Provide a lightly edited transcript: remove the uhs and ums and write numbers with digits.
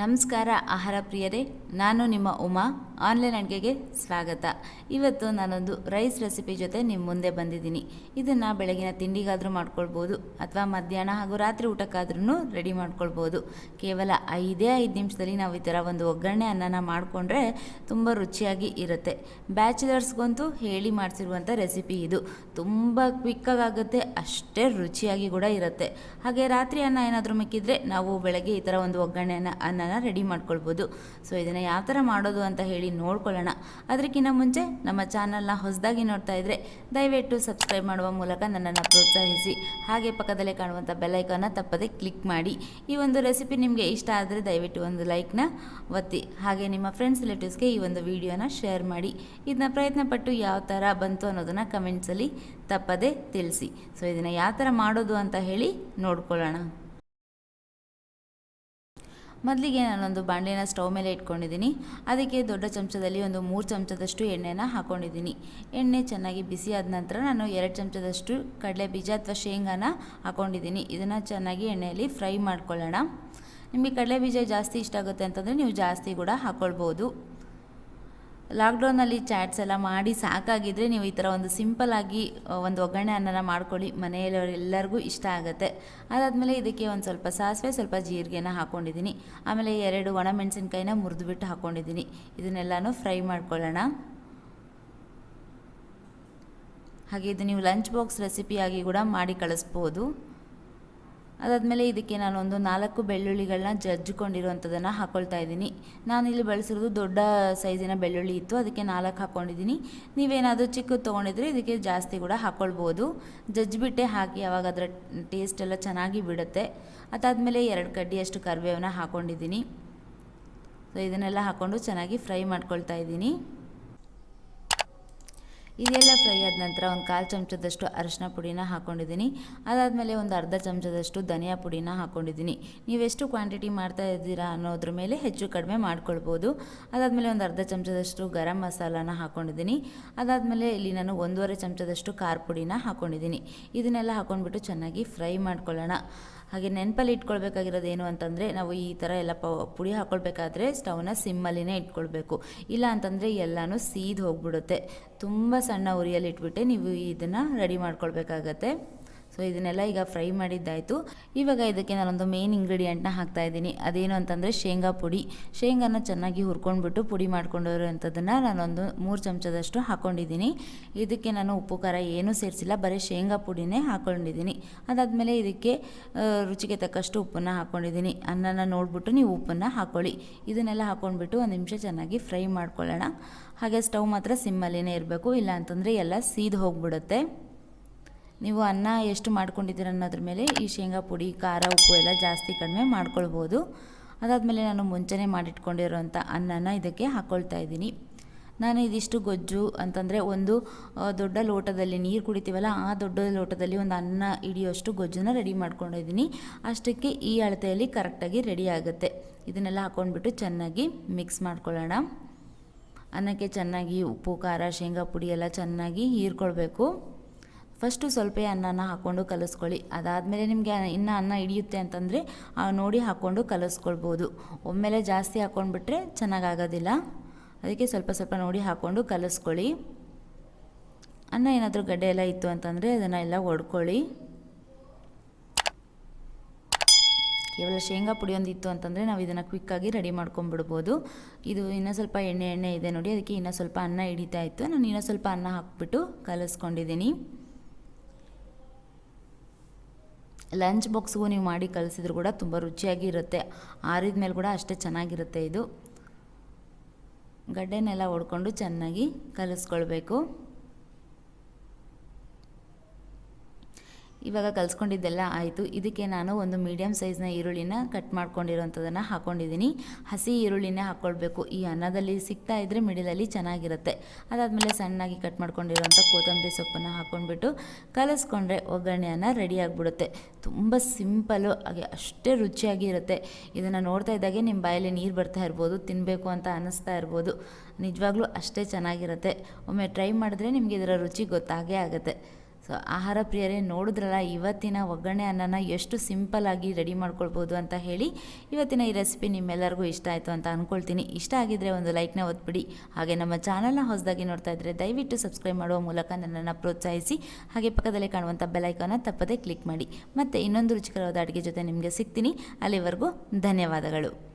ನಮಸ್ಕಾರ ಆಹಾರ ಪ್ರಿಯರೇ, ನಾನು ನಿಮ್ಮ ಉಮಾ. ಆನ್ಲೈನ್ ಅಡುಗೆಗೆ ಸ್ವಾಗತ. ಇವತ್ತು ನಾನೊಂದು ರೈಸ್ ರೆಸಿಪಿ ಜೊತೆ ನಿಮ್ಮ ಮುಂದೆ ಬಂದಿದ್ದೀನಿ. ಇದನ್ನು ಬೆಳಗಿನ ತಿಂಡಿಗಾದರೂ ಮಾಡ್ಕೊಳ್ಬೋದು ಅಥವಾ ಮಧ್ಯಾಹ್ನ ಹಾಗೂ ರಾತ್ರಿ ಊಟಕ್ಕಾದ್ರೂ ರೆಡಿ ಮಾಡ್ಕೊಳ್ಬೋದು. ಕೇವಲ 5 ನಿಮಿಷದಲ್ಲಿ ನಾವು ಈ ಥರ ಒಂದು ಒಗ್ಗರಣೆ ಅನ್ನನ ಮಾಡಿಕೊಂಡ್ರೆ ತುಂಬ ರುಚಿಯಾಗಿ ಇರುತ್ತೆ. ಬ್ಯಾಚುಲರ್ಸ್ಗಂತೂ ಹೇಳಿ ಮಾಡಿಸಿರುವಂಥ ರೆಸಿಪಿ ಇದು. ತುಂಬ ಕ್ವಿಕ್ಕಾಗುತ್ತೆ, ಅಷ್ಟೇ ರುಚಿಯಾಗಿ ಕೂಡ ಇರುತ್ತೆ. ಹಾಗೆ ರಾತ್ರಿ ಅನ್ನ ಏನಾದರೂ ಮಿಕ್ಕಿದ್ರೆ ನಾವು ಬೆಳಗ್ಗೆ ಈ ಥರ ಒಂದು ಒಗ್ಗರಣೆಯನ್ನು ಅನ್ನನ ರೆಡಿ ಮಾಡ್ಕೊಳ್ಬೋದು. ಸೊ ಇದನ್ನು ಯಾವ ಥರ ಮಾಡೋದು ಅಂತ ಹೇಳಿ ನೋಡ್ಕೊಳ್ಳೋಣ. ಅದಕ್ಕಿಂತ ಮುಂಚೆ ನಮ್ಮ ಚಾನಲ್ನ ಹೊಸದಾಗಿ ನೋಡ್ತಾ ಇದ್ದರೆ ದಯವಿಟ್ಟು ಸಬ್ಸ್ಕ್ರೈಬ್ ಮಾಡುವ ಮೂಲಕ ನನ್ನನ್ನು ಪ್ರೋತ್ಸಾಹಿಸಿ. ಹಾಗೆ ಪಕ್ಕದಲ್ಲೇ ಕಾಣುವಂಥ ಬೆಲ್ಲೈಕನ್ನ ತಪ್ಪದೆ ಕ್ಲಿಕ್ ಮಾಡಿ. ಈ ಒಂದು ರೆಸಿಪಿ ನಿಮಗೆ ಇಷ್ಟ ಆದರೆ ದಯವಿಟ್ಟು ಒಂದು ಲೈಕ್ನ ಒತ್ತಿ. ಹಾಗೆ ನಿಮ್ಮ ಫ್ರೆಂಡ್ಸ್ ರಿಲೇಟಿವ್ಸ್ಗೆ ಈ ಒಂದು ವಿಡಿಯೋನ ಶೇರ್ ಮಾಡಿ. ಇದನ್ನ ಪ್ರಯತ್ನಪಟ್ಟು ಯಾವ ಥರ ಬಂತು ಅನ್ನೋದನ್ನು ಕಮೆಂಟ್ಸಲ್ಲಿ ತಪ್ಪದೆ ತಿಳಿಸಿ. ಸೊ ಇದನ್ನು ಯಾವ ಥರ ಮಾಡೋದು ಅಂತ ಹೇಳಿ ನೋಡ್ಕೊಳ್ಳೋಣ. ಮೊದಲಿಗೆ ನಾನೊಂದು ಬಾಣಲೆನ ಸ್ಟವ್ ಮೇಲೆ ಇಟ್ಕೊಂಡಿದ್ದೀನಿ. ಅದಕ್ಕೆ ದೊಡ್ಡ ಚಮಚದಲ್ಲಿ ಒಂದು 3 ಚಮಚದಷ್ಟು ಎಣ್ಣೆನ ಹಾಕ್ಕೊಂಡಿದ್ದೀನಿ. ಎಣ್ಣೆ ಚೆನ್ನಾಗಿ ಬಿಸಿ ಆದ ನಂತರ ನಾನು 2 ಚಮಚದಷ್ಟು ಕಡಲೆ ಬೀಜ ಅಥವಾ ಶೇಂಗಾನ ಹಾಕ್ಕೊಂಡಿದ್ದೀನಿ. ಇದನ್ನು ಚೆನ್ನಾಗಿ ಎಣ್ಣೆಯಲ್ಲಿ ಫ್ರೈ ಮಾಡ್ಕೊಳ್ಳೋಣ. ನಿಮಗೆ ಕಡಲೆ ಬೀಜ ಜಾಸ್ತಿ ಇಷ್ಟ ಆಗುತ್ತೆ ಅಂತಂದರೆ ನೀವು ಜಾಸ್ತಿ ಕೂಡ ಹಾಕ್ಕೊಳ್ಬೋದು. ಲಾಕ್ಡೌನಲ್ಲಿ ಚಾಟ್ಸ್ ಎಲ್ಲ ಮಾಡಿ ಸಾಕಾಗಿದ್ದರೆ ನೀವು ಈ ಥರ ಒಂದು ಸಿಂಪಲ್ಲಾಗಿ ಒಂದು ಒಗ್ಗರಣೆ ಅನ್ನನ ಮಾಡ್ಕೊಳ್ಳಿ. ಮನೆಯಲ್ಲವರೆಲ್ಲರಿಗೂ ಇಷ್ಟ ಆಗುತ್ತೆ. ಅದಾದಮೇಲೆ ಇದಕ್ಕೆ ಒಂದು ಸ್ವಲ್ಪ ಸಾಸಿವೆ, ಸ್ವಲ್ಪ ಜೀರಿಗೆನ ಹಾಕ್ಕೊಂಡಿದ್ದೀನಿ. ಆಮೇಲೆ 2 ಒಣಮೆಣಸಿನ್ಕಾಯಿನ ಮುರಿದುಬಿಟ್ಟು ಹಾಕ್ಕೊಂಡಿದ್ದೀನಿ. ಇದನ್ನೆಲ್ಲನೂ ಫ್ರೈ ಮಾಡ್ಕೊಳ್ಳೋಣ. ಹಾಗೆ ಇದು ನೀವು ಲಂಚ್ ಬಾಕ್ಸ್ ರೆಸಿಪಿಯಾಗಿ ಕೂಡ ಮಾಡಿ ಕಳಿಸ್ಬೋದು. ಅದಾದಮೇಲೆ ಇದಕ್ಕೆ ನಾನು ಒಂದು 4 ಬೆಳ್ಳುಳ್ಳಿಗಳನ್ನ ಜಜ್ಜಿಕೊಂಡಿರುವಂಥದ್ದನ್ನು ಹಾಕ್ಕೊಳ್ತಾ ಇದ್ದೀನಿ. ನಾನಿಲ್ಲಿ ಬಳಸಿರೋದು ದೊಡ್ಡ ಸೈಜಿನ ಬೆಳ್ಳುಳ್ಳಿ ಇತ್ತು, ಅದಕ್ಕೆ 4 ಹಾಕ್ಕೊಂಡಿದ್ದೀನಿ. ನೀವೇನಾದರೂ ಚಿಕ್ಕದು ತೊಗೊಂಡಿದ್ರೆ ಇದಕ್ಕೆ ಜಾಸ್ತಿ ಕೂಡ ಹಾಕ್ಕೊಳ್ಬೋದು. ಜಜ್ಜಿಬಿಟ್ಟೆ ಹಾಕಿ, ಆವಾಗ ಅದರ ಟೇಸ್ಟ್ ಎಲ್ಲ ಚೆನ್ನಾಗಿ ಬಿಡುತ್ತೆ. ಅದಾದಮೇಲೆ 2 ಕಡ್ಡಿಯಷ್ಟು ಕರಿಬೇವನ್ನ ಹಾಕ್ಕೊಂಡಿದ್ದೀನಿ. ಸೊ ಇದನ್ನೆಲ್ಲ ಹಾಕ್ಕೊಂಡು ಚೆನ್ನಾಗಿ ಫ್ರೈ ಮಾಡ್ಕೊಳ್ತಾ ಇದ್ದೀನಿ. ಇದೆಲ್ಲ ಫ್ರೈ ಆದ ನಂತರ ಒಂದು 1/4 ಚಮಚದಷ್ಟು ಅರಿಶಿನ ಪುಡಿನ ಹಾಕ್ಕೊಂಡಿದ್ದೀನಿ. ಅದಾದಮೇಲೆ ಒಂದು ಅರ್ಧ ಚಮಚದಷ್ಟು ಧನಿಯಾ ಪುಡಿನ ಹಾಕ್ಕೊಂಡಿದ್ದೀನಿ. ನೀವೆಷ್ಟು ಕ್ವಾಂಟಿಟಿ ಮಾಡ್ತಾ ಇದ್ದೀರಾ ಅನ್ನೋದ್ರ ಮೇಲೆ ಹೆಚ್ಚು ಕಡಿಮೆ ಮಾಡ್ಕೊಳ್ಬೋದು. ಅದಾದಮೇಲೆ ಒಂದು ಅರ್ಧ ಚಮಚದಷ್ಟು ಗರಂ ಮಸಾಲಾನ ಹಾಕ್ಕೊಂಡಿದ್ದೀನಿ. ಅದಾದಮೇಲೆ ಇಲ್ಲಿ ನಾನು 1.5 ಚಮಚದಷ್ಟು ಖಾರ ಪುಡಿನ ಹಾಕ್ಕೊಂಡಿದ್ದೀನಿ. ಇದನ್ನೆಲ್ಲ ಹಾಕ್ಕೊಂಡ್ಬಿಟ್ಟು ಚೆನ್ನಾಗಿ ಫ್ರೈ ಮಾಡ್ಕೊಳ್ಳೋಣ. ಹಾಗೆ ನೆನಪಲ್ಲಿ ಇಟ್ಕೊಳ್ಬೇಕಾಗಿರೋದು ಏನು ಅಂತಂದರೆ, ನಾವು ಈ ಥರ ಎಲ್ಲ ಪುಡಿ ಹಾಕ್ಕೊಳ್ಬೇಕಾದ್ರೆ ಸ್ಟವ್ನ ಸಿಮ್ಮಲ್ಲಿನೇ ಇಟ್ಕೊಳ್ಬೇಕು. ಇಲ್ಲ ಅಂತಂದರೆ ಎಲ್ಲನೂ ಸೀದು ಹೋಗ್ಬಿಡುತ್ತೆ. ತುಂಬ ಸಣ್ಣ ಉರಿಯಲ್ಲಿ ಇಟ್ಬಿಟ್ಟೆ ನೀವು ಇದನ್ನು ರೆಡಿ ಮಾಡ್ಕೊಳ್ಬೇಕಾಗತ್ತೆ. ಸೊ ಇದನ್ನೆಲ್ಲ ಈಗ ಫ್ರೈ ಮಾಡಿದ್ದಾಯಿತು. ಇವಾಗ ಇದಕ್ಕೆ ನಾನೊಂದು ಮೇನ್ ಇಂಗ್ರೀಡಿಯೆಂಟ್ನ ಹಾಕ್ತಾಯಿದ್ದೀನಿ. ಅದೇನು ಅಂತಂದರೆ ಶೇಂಗಾ ಪುಡಿ. ಶೇಂಗಾನ ಚೆನ್ನಾಗಿ ಹುರ್ಕೊಂಡ್ಬಿಟ್ಟು ಪುಡಿ ಮಾಡ್ಕೊಂಡಿರೋಂಥದ್ದನ್ನು ನಾನೊಂದು 3 ಚಮಚದಷ್ಟು ಹಾಕ್ಕೊಂಡಿದ್ದೀನಿ. ಇದಕ್ಕೆ ನಾನು ಉಪ್ಪು ಖಾರ ಏನೂ ಸೇರಿಸಿಲ್ಲ, ಬರೀ ಶೇಂಗಾ ಪುಡಿನೇ ಹಾಕ್ಕೊಂಡಿದ್ದೀನಿ. ಅದಾದಮೇಲೆ ಇದಕ್ಕೆ ರುಚಿಗೆ ತಕ್ಕಷ್ಟು ಉಪ್ಪನ್ನು ಹಾಕ್ಕೊಂಡಿದ್ದೀನಿ. ಅನ್ನನ ನೋಡಿಬಿಟ್ಟು ನೀವು ಉಪ್ಪನ್ನು ಹಾಕ್ಕೊಳ್ಳಿ. ಇದನ್ನೆಲ್ಲ ಹಾಕ್ಕೊಂಡ್ಬಿಟ್ಟು 1 ನಿಮಿಷ ಚೆನ್ನಾಗಿ ಫ್ರೈ ಮಾಡ್ಕೊಳ್ಳೋಣ. ಹಾಗೆ ಸ್ಟವ್ ಮಾತ್ರ ಸಿಮ್ಮಲ್ಲಿನೇ ಇರಬೇಕು, ಇಲ್ಲ ಅಂತಂದರೆ ಎಲ್ಲ ಸೀದು ಹೋಗಿಬಿಡುತ್ತೆ. ನೀವು ಅನ್ನ ಎಷ್ಟು ಮಾಡ್ಕೊಂಡಿದ್ದೀರ ಅನ್ನೋದ್ರ ಮೇಲೆ ಈ ಶೇಂಗಾ ಪುಡಿ, ಖಾರ, ಉಪ್ಪು ಎಲ್ಲ ಜಾಸ್ತಿ ಕಡಿಮೆ ಮಾಡ್ಕೊಳ್ಬೋದು. ಅದಾದಮೇಲೆ ನಾನು ಮುಂಚೆನೇ ಮಾಡಿಟ್ಕೊಂಡಿರೋಂಥ ಅನ್ನನ ಇದಕ್ಕೆ ಹಾಕ್ಕೊಳ್ತಾ ಇದ್ದೀನಿ. ನಾನು ಇದಿಷ್ಟು ಗೊಜ್ಜು ಅಂತಂದರೆ ಒಂದು ದೊಡ್ಡ ಲೋಟದಲ್ಲಿ ನೀರು ಕುಡಿತೀವಲ್ಲ, ಆ ದೊಡ್ಡ ಲೋಟದಲ್ಲಿ ಒಂದು ಅನ್ನ ಹಿಡಿಯೋಷ್ಟು ಗೊಜ್ಜನ್ನು ರೆಡಿ ಮಾಡ್ಕೊಂಡಿದ್ದೀನಿ. ಅಷ್ಟಕ್ಕೆ ಈ ಅಳತೆಯಲ್ಲಿ ಕರೆಕ್ಟಾಗಿ ರೆಡಿ ಆಗುತ್ತೆ. ಇದನ್ನೆಲ್ಲ ಹಾಕ್ಕೊಂಡ್ಬಿಟ್ಟು ಚೆನ್ನಾಗಿ ಮಿಕ್ಸ್ ಮಾಡ್ಕೊಳ್ಳೋಣ. ಅನ್ನಕ್ಕೆ ಚೆನ್ನಾಗಿ ಉಪ್ಪು, ಖಾರ, ಶೇಂಗಾ ಪುಡಿ ಎಲ್ಲ ಚೆನ್ನಾಗಿ ಹೀರ್ಕೊಳ್ಬೇಕು. ಫಸ್ಟು ಸ್ವಲ್ಪ ಅನ್ನನ ಹಾಕ್ಕೊಂಡು ಕಲಿಸ್ಕೊಳ್ಳಿ. ಅದಾದಮೇಲೆ ನಿಮಗೆ ಇನ್ನೂ ಅನ್ನ ಹಿಡಿಯುತ್ತೆ ಅಂತಂದರೆ ನೋಡಿ ಹಾಕ್ಕೊಂಡು ಕಲಿಸ್ಕೊಳ್ಬೋದು. ಒಮ್ಮೆಲೆ ಜಾಸ್ತಿ ಹಾಕ್ಕೊಂಡ್ಬಿಟ್ರೆ ಚೆನ್ನಾಗಾಗೋದಿಲ್ಲ. ಅದಕ್ಕೆ ಸ್ವಲ್ಪ ಸ್ವಲ್ಪ ನೋಡಿ ಹಾಕ್ಕೊಂಡು ಕಲಿಸ್ಕೊಳ್ಳಿ. ಅನ್ನ ಏನಾದರೂ ಗಡ್ಡೆ ಎಲ್ಲ ಇತ್ತು ಅಂತಂದರೆ ಅದನ್ನೆಲ್ಲ ಒಡ್ಕೊಳ್ಳಿ. ಕೇವಲ ಶೇಂಗಾ ಪುಡಿ ಒಂದು ಇತ್ತು ಅಂತಂದರೆ ನಾವು ಇದನ್ನು ಕ್ವಿಕ್ಕಾಗಿ ರೆಡಿ ಮಾಡ್ಕೊಂಬಿಡ್ಬೋದು. ಇದು ಇನ್ನೂ ಸ್ವಲ್ಪ ಎಣ್ಣೆ ಇದೆ ನೋಡಿ, ಅದಕ್ಕೆ ಇನ್ನೂ ಸ್ವಲ್ಪ ಅನ್ನ ಹಿಡಿತಾ ಇತ್ತು. ನಾನು ಇನ್ನೂ ಸ್ವಲ್ಪ ಅನ್ನ ಹಾಕ್ಬಿಟ್ಟು ಕಲಿಸ್ಕೊಂಡಿದ್ದೀನಿ. ಲಂಚ್ ಬಾಕ್ಸ್ಗೂ ನೀವು ಮಾಡಿ ಕಳಿಸಿದ್ರು ಕೂಡ ತುಂಬ ರುಚಿಯಾಗಿ ಇರುತ್ತೆ. ಆರಿದ ಮೇಲೆ ಕೂಡ ಅಷ್ಟೇ ಚೆನ್ನಾಗಿರುತ್ತೆ. ಇದು ಗಡ್ಡೆನೆಲ್ಲ ಹೊಡ್ಕೊಂಡು ಚೆನ್ನಾಗಿ ಕಲಿಸ್ಕೊಳ್ಬೇಕು. ಇವಾಗ ಕಲಿಸ್ಕೊಂಡಿದ್ದೆಲ್ಲ ಆಯಿತು. ಇದಕ್ಕೆ ನಾನು ಒಂದು ಮೀಡಿಯಮ್ ಸೈಜ್ನ ಈರುಳ್ಳಿನ ಕಟ್ ಮಾಡ್ಕೊಂಡಿರೋಂಥದ್ದನ್ನು ಹಾಕ್ಕೊಂಡಿದ್ದೀನಿ. ಹಸಿ ಈರುಳ್ಳಿನೇ ಹಾಕ್ಕೊಳ್ಬೇಕು. ಈ ಅನ್ನದಲ್ಲಿ ಸಿಗ್ತಾ ಇದ್ದರೆ ಮಿಡಲಲ್ಲಿ ಚೆನ್ನಾಗಿರುತ್ತೆ. ಅದಾದಮೇಲೆ ಸಣ್ಣಾಗಿ ಕಟ್ ಮಾಡ್ಕೊಂಡಿರೋಂಥ ಕೊತ್ತಂಬರಿ ಸೊಪ್ಪನ್ನು ಹಾಕ್ಕೊಂಡ್ಬಿಟ್ಟು ಕಲಿಸ್ಕೊಂಡ್ರೆ ಒಗ್ಗರಣೆ ಅನ್ನ ರೆಡಿ ಆಗಿಬಿಡುತ್ತೆ. ತುಂಬ ಸಿಂಪಲ್ಲು, ಹಾಗೆ ಅಷ್ಟೇ ರುಚಿಯಾಗಿ ಇರುತ್ತೆ. ಇದನ್ನು ನೋಡ್ತಾ ಇದ್ದಾಗೆ ನಿಮ್ಮ ಬಾಯಲ್ಲಿ ನೀರು ಬರ್ತಾ ಇರ್ಬೋದು, ತಿನ್ನಬೇಕು ಅಂತ ಅನ್ನಿಸ್ತಾ ಇರ್ಬೋದು. ನಿಜವಾಗ್ಲೂ ಅಷ್ಟೇ ಚೆನ್ನಾಗಿರುತ್ತೆ. ಒಮ್ಮೆ ಟ್ರೈ ಮಾಡಿದ್ರೆ ನಿಮಗೆ ಇದರ ರುಚಿ ಗೊತ್ತಾಗೇ ಆಗುತ್ತೆ. ಸೊ ಆಹಾರ ಪ್ರಿಯರೇ, ನೋಡಿದ್ರಲ್ಲ ಇವತ್ತಿನ ಒಗ್ಗರಣೆ ಅನ್ನನ ಎಷ್ಟು ಸಿಂಪಲ್ಲಾಗಿ ರೆಡಿ ಮಾಡ್ಕೊಳ್ಬೋದು ಅಂತ ಹೇಳಿ. ಇವತ್ತಿನ ಈ ರೆಸಿಪಿ ನಿಮ್ಮೆಲ್ಲರಿಗೂ ಇಷ್ಟ ಆಯಿತು ಅಂತ ಅಂದ್ಕೊಳ್ತೀನಿ. ಇಷ್ಟ ಆಗಿದ್ದರೆ ಒಂದು ಲೈಕ್ನ ಒತ್ಬಿಡಿ. ಹಾಗೆ ನಮ್ಮ ಚಾನಲ್ನ ಹೊಸದಾಗಿ ನೋಡ್ತಾ ಇದ್ದರೆ ದಯವಿಟ್ಟು ಸಬ್ಸ್ಕ್ರೈಬ್ ಮಾಡುವ ಮೂಲಕ ನನ್ನನ್ನು ಪ್ರೋತ್ಸಾಹಿಸಿ. ಹಾಗೆ ಪಕ್ಕದಲ್ಲೇ ಕಾಣುವಂಥ ಬೆಲೈಕನ್ನ ತಪ್ಪದೇ ಕ್ಲಿಕ್ ಮಾಡಿ. ಮತ್ತು ಇನ್ನೊಂದು ರುಚಿಕರವಾದ ಅಡುಗೆ ಜೊತೆ ನಿಮಗೆ ಸಿಗ್ತೀನಿ. ಅಲ್ಲಿವರೆಗೂ ಧನ್ಯವಾದಗಳು.